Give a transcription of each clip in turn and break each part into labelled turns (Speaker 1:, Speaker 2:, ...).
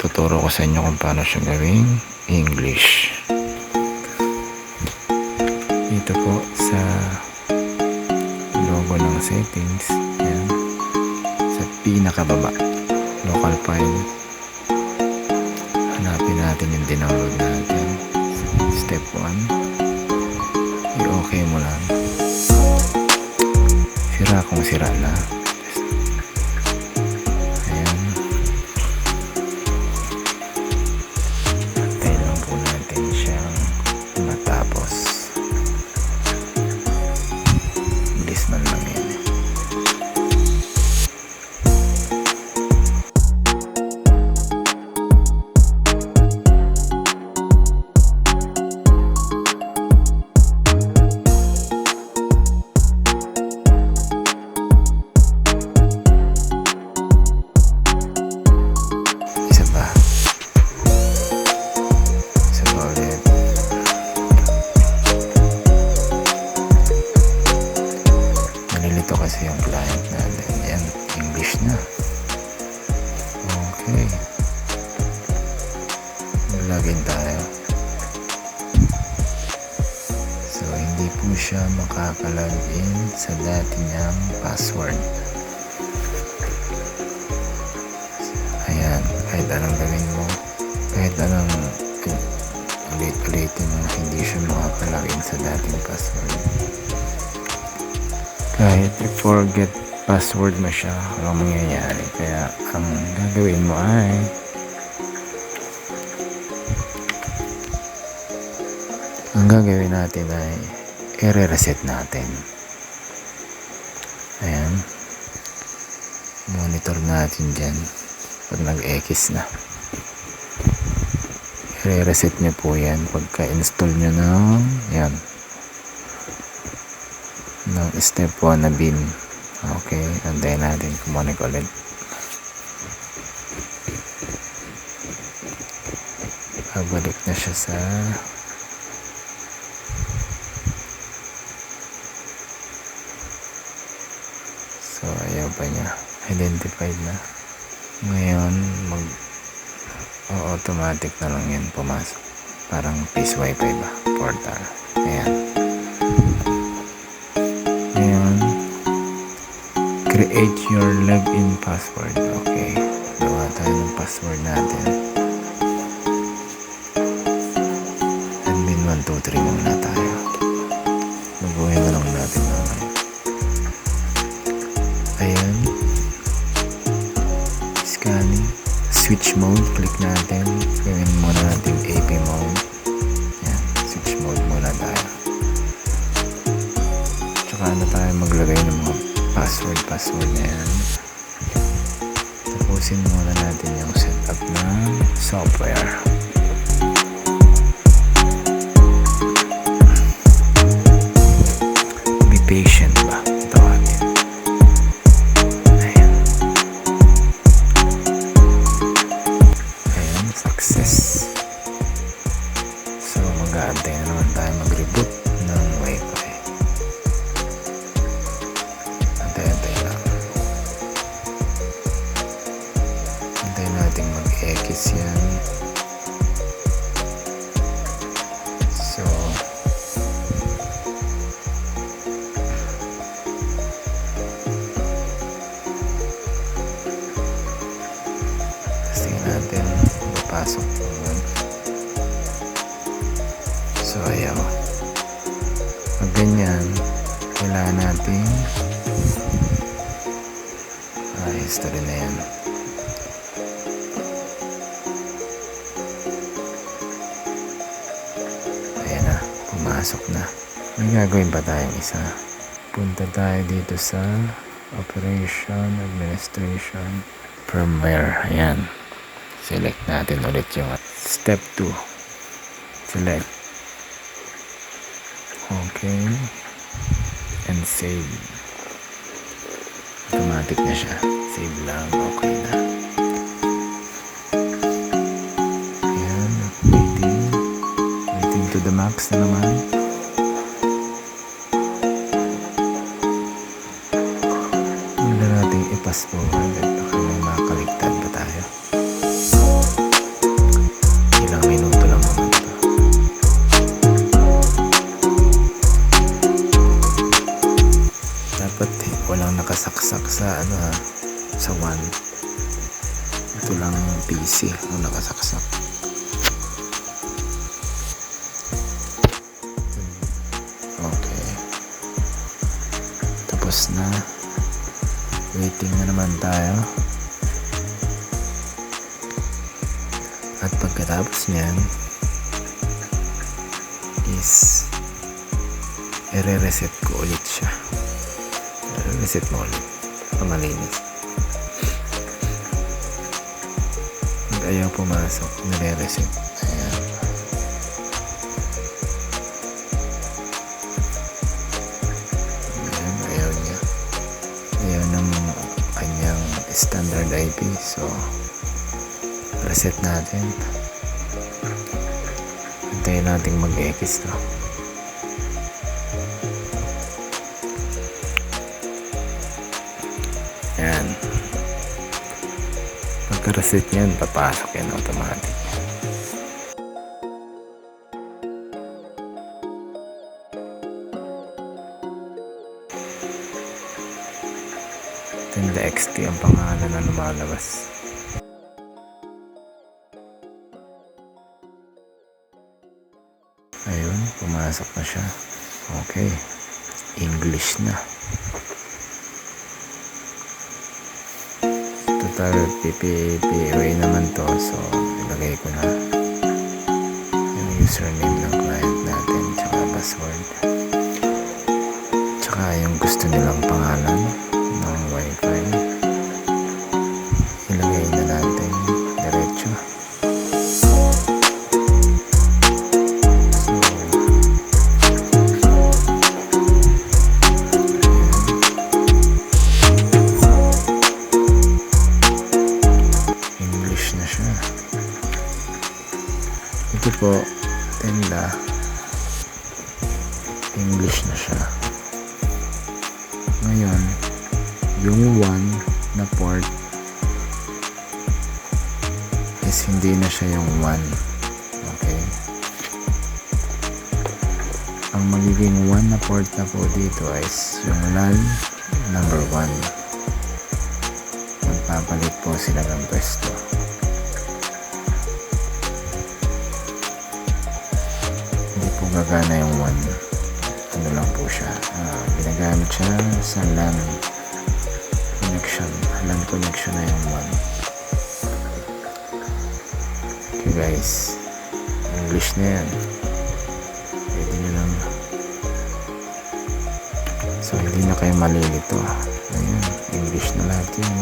Speaker 1: Tuturo ko sa inyo kung paano siya gawing English. Dito po sa logo ng settings, yan, sa pinakababa, local file, hanapin natin yung dinownload natin. Step 1, i-okay mo lang. Sira kung sira na. Ayan, antayin lang po natin siyang matapos. Bilis man lang yan. Nalilito kasi yung client natin. Yan, English na. Okay. Login tayo. So, hindi po siya makakalogin sa dati niyang password. Ayan, kahit anong gawin mo, kahit anong ulit-ulitin mo, hindi siya makakalogin sa dating password. Kahit i-forget password mo siya, walang mangyayari. Kaya ang gagawin mo ay natin ay i-reset natin. Ayan, monitor natin dyan pag nag-X na. I-reset nyo po yan pagka-install nyo ng yan, ng step 1 na bin. Okay, antayin natin kumunik ulit. Babalik na siya sa so ayaw pa niya, identified na. Ngayon automatic na lang yan pumasok, parang Peace Wi-Fi ba, portal. Ayan, create your login password. Okay, gawa tayo ng password natin. Admin 123 muna tayo. Baguhin na lang natin naman. Ayan, scanning, switch mode, click natin. Gawin muna natin AP mode. Ayan, switch mode muna tayo. Tsaka na tayo maglagay ng mga password na yan. Tapusin muna natin yung setup ng software. Be patient ba? Tawagin. Ayan. Ayan, success. So mag-aantay na naman tayo mag-reboot ng Wi-Fi. Antay natin mag-X yan. So kasi natin papasok po. So ayaw. Pag ganyan, kailangan natin history na yan. Ayan na, pumasok na. May gagawin pa tayong isa. Punta tayo dito sa Operation, Administration, Firmware. Ayan, select natin ulit yung step 2. Select. Okay, and save. Automatic na siya. Save lang, okay na. Ayan, waiting to the max na naman. Wala natin i-pass forward at baka may makaligtad pa tayo. nakasaksak. Okay. Tapos na. Waiting na naman tayo. At pagkatapos niyan is i-reset ko ulit siya. I-reset mo ulit para malinis. Pag ayaw pumasok, nire-reset. Ayan. Ayan, ayaw niya. Ayaw ng kanyang standard IP. So reset natin. Hintayin natin mag-X to. Yan. Pagka-reset yan, papasok yan automatic. Tinda XT ang pangalan na lumalabas. Ayun, pumasok na siya. Okay. English na. Total PPA naman to. So, ilagay ko na yung username ng client natin. Tsaka password. Tsaka yung gusto nilang pangalan ng wifi. Ilagay na natin diretso. Ito po, tenda. English na siya. Ngayon, yung 1 na port is hindi na siya yung 1. Okay? Ang magiging 1 na port na po dito is yung LAN number 1. Magpapalit po sila ng pwesto. Gagana yung 1. Ano lang po siya, ginagamit siya sa LAN connection. LAN connection na yung 1. Okay guys, English na yan. Pwede nyo lang. So hindi na kayo malilito. Ayan, English na lahat yan.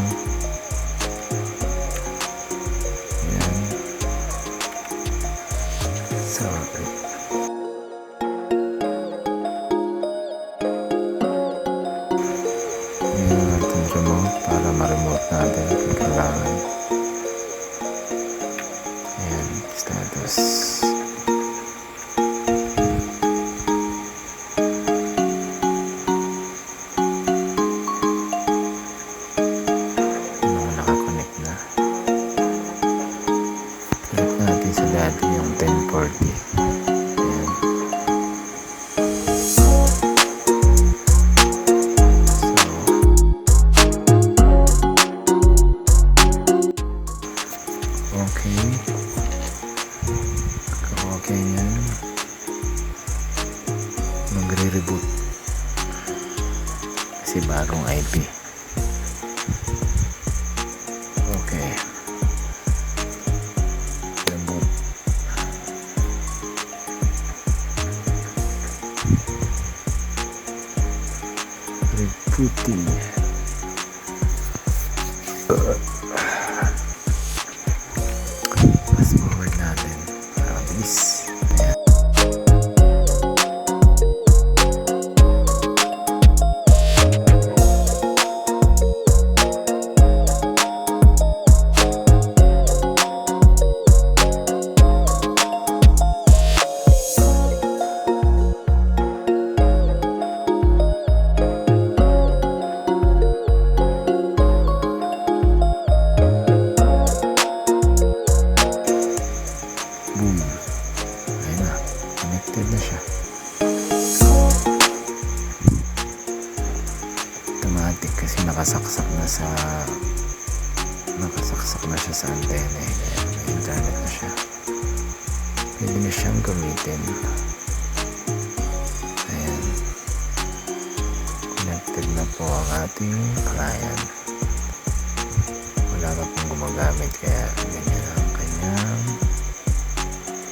Speaker 1: Ayan. So remote para ma-remote natin kung kailangan. Ayan, status. Nakakonect na. Click natin sa dati yung 1040. Okay yan. Magre-reboot kasi bagong IP. Okay, reboot. Rebooting. Fast forward natin para mabilis. Boom. Ayun na. Connected na siya. Automatic kasi nakasaksak na siya sa antena. Ayun. internet na siya. Pwede na siyang gamitin. Ayan. Connected na po ang ating client. Wala pa pong gumagamit kaya ganyan ang kanyang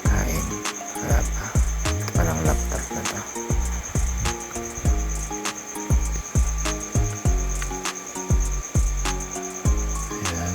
Speaker 1: kain. Wala pa. Ito pa lang laptop na to. Ayan.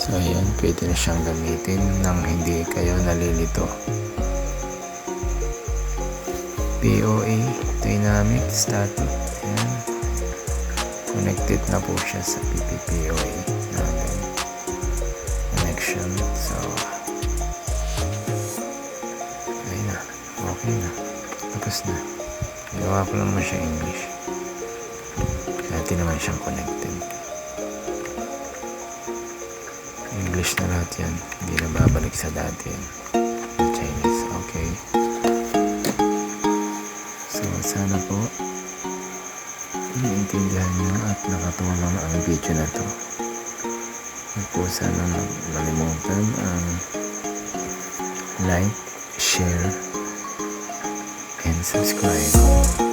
Speaker 1: So ayan, pwede na siyang gamitin nang hindi kayo nalilito. POA, dynamic static. Ayan. Connected na po siya sa PPPoA natin. Connection. So, ayun na. Okay na. Tapos na. Gawa ko naman siya English. Dati naman siyang connected. English na lahat yan. Hindi na babalik sa dati yan. Chinese. Okay. So, sana po naiintindihan nyo at nakatulong ang video na to. Huwag po sana malimutan ang like, share, and subscribe.